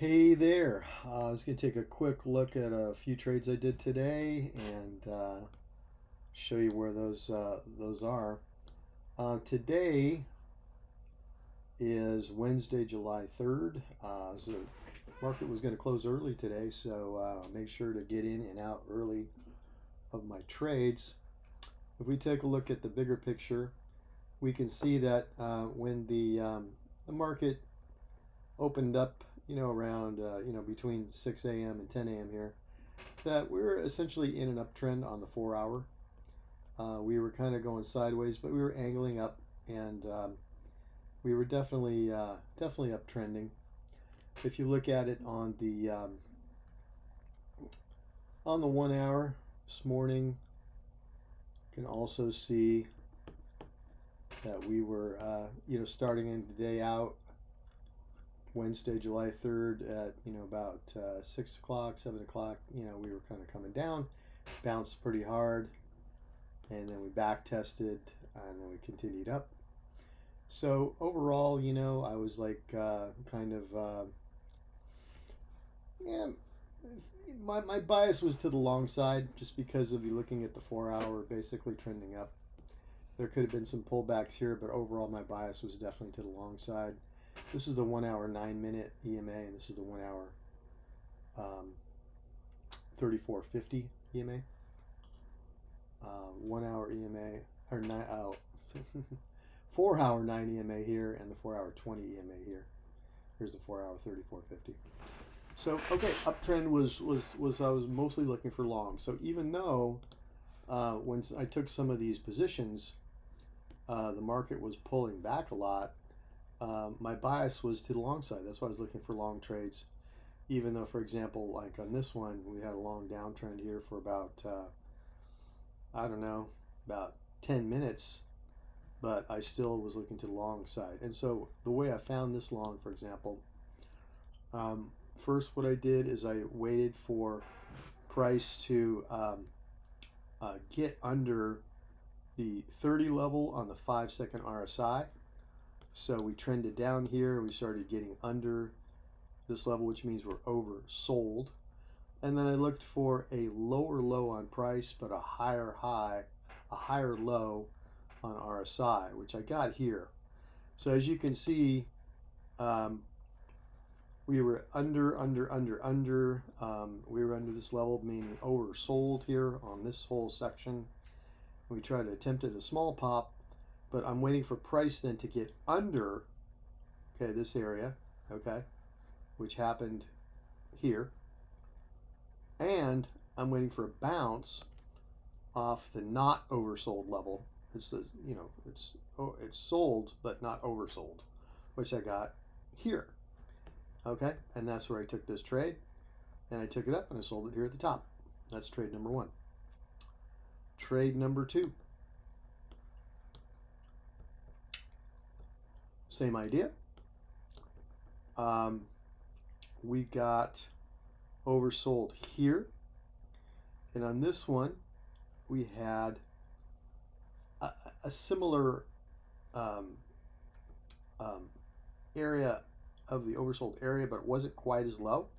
Hey there. I was going to take a quick look at a few trades I did today and show you where those are. Today is Wednesday, July 3rd. So the market was going to close early today, so make sure to get in and out early of my trades. If we take a look at the bigger picture, we can see that when the market opened up, around between 6 a.m. and 10 a.m. here, that we're essentially in an uptrend on the 4 hour. We were kind of going sideways, but we were angling up, and we were definitely uptrending. If you look at it on the 1 hour this morning, you can also see that we were starting in the day out Wednesday, July 3rd at about 6 o'clock, 7 o'clock. We were kind of coming down, bounced pretty hard, and then we back tested, and then we continued up. So overall, I was like yeah, my bias was to the long side just because of you looking at the 4 hour basically trending up. There could have been some pullbacks here, but overall my bias was definitely to the long side. This is the 1 hour 9 minute EMA, and this is the 1 hour 3450 EMA. 1 hour EMA or 4 hour 9 EMA here, and the 4 hour 20 EMA here. Here's the 4 hour 3450. So okay, uptrend was I was mostly looking for long. So even though when I took some of these positions, the market was pulling back a lot. My bias was to the long side. That's why I was looking for long trades. Even though, for example, like on this one, we had a long downtrend here for about, I don't know, about 10 minutes, but I still was looking to the long side. And so the way I found this long, for example, first what I did is I waited for price to get under the 30 level on the 5-second RSI. So we trended down here. We started getting under this level, which means we're oversold. And then I looked for a lower low on price, but a higher high, a higher low on RSI, which I got here. So as you can see, we were under. We were under this level, meaning oversold here on this whole section. We tried to attempt a small pop, but I'm waiting for price then to get under, okay, this area, okay, which happened here. And I'm waiting for a bounce off the not oversold level. It's the, it's sold but not oversold, which I got here. Okay, and that's where I took this trade, and I took it up and I sold it here at the top. That's trade number one. Trade number two. Same idea. We got oversold here, and on this one we had a similar area of the oversold area, but it wasn't quite as low,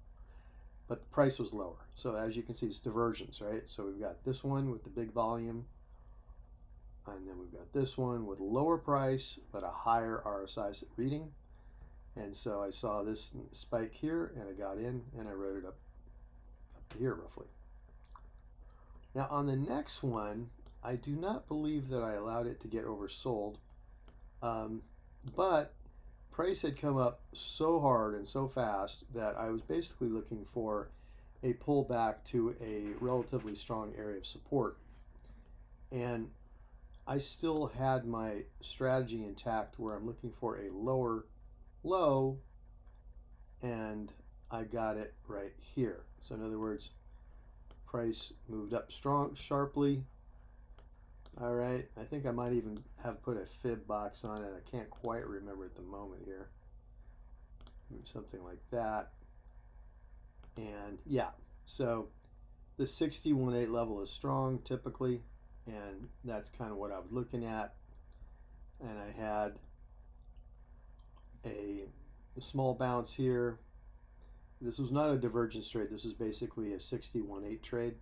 but the price was lower. So as you can see, it's divergence, right? So we've got this one with the big volume, and then we've got this one with lower price but a higher RSI reading. And so I saw this spike here, and I got in and I rode it up to here roughly. Now on the next one, I do not believe that I allowed it to get oversold, but price had come up so hard and so fast that I was basically looking for a pullback to a relatively strong area of support. And I still had my strategy intact where I'm looking for a lower low, and I got it right here. So in other words, price moved up sharply. All right, I think I might even have put a fib box on it. I can't quite remember at the moment here. Something like that. And yeah, so the 61.8 level is strong typically, and that's kind of what I was looking at. And I had a small bounce here. this was not a divergence trade. This is basically a 61.8 trade,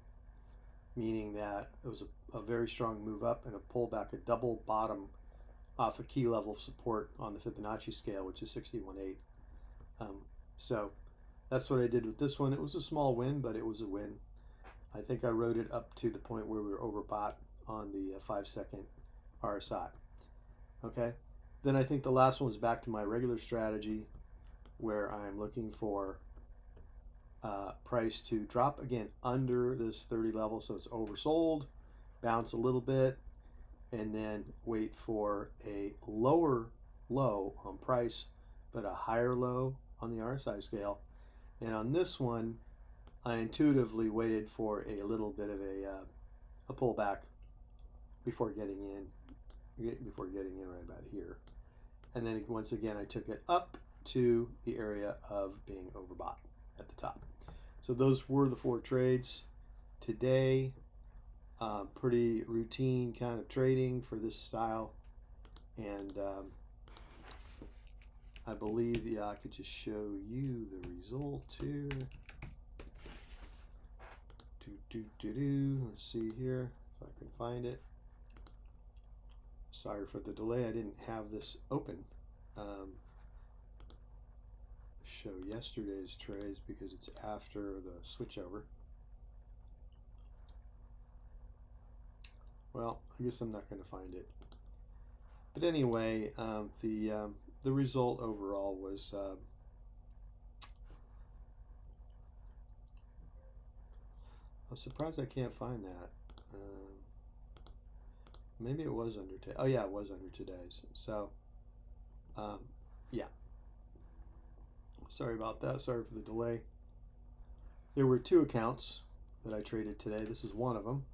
meaning that it was a very strong move up and a pullback, a double bottom off a key level of support on the Fibonacci scale, which is 61.8. So that's what I did with this one. It was a small win, but it was a win. I think I rode it up to the point where we were overbought on the 5-second RSI. Okay, then I think the last one was back to my regular strategy, where I'm looking for price to drop again under this 30 level, so it's oversold, bounce a little bit, and then wait for a lower low on price, but a higher low on the RSI scale. And on this one, I intuitively waited for a little bit of a pullback before getting in right about here. And then once again, I took it up to the area of being overbought at the top. So those were the 4 trades today. Pretty routine kind of trading for this style. And I believe, yeah, I could just show you the result here. Let's see here if I can find it. Sorry for the delay. I didn't have this open. Show yesterday's trades because it's after the switchover. Well, I guess I'm not going to find it. But anyway, the result overall was I'm surprised I can't find that. Maybe it was under today. Oh yeah, it was under today's. So yeah. Sorry about that. Sorry for the delay. There were 2 accounts that I traded today. This is one of them.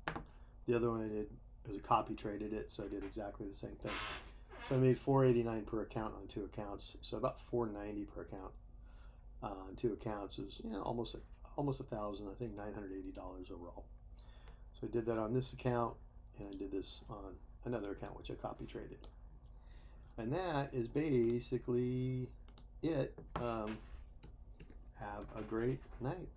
The other one I did was a copy traded it, so I did exactly the same thing. So I made $4.89 per account on 2 accounts. So about $4.90 per account on 2 accounts is almost $1,000. I think $980 overall. So I did that on this account, and I did this on another account which I copy traded. And that is basically it. Have a great night.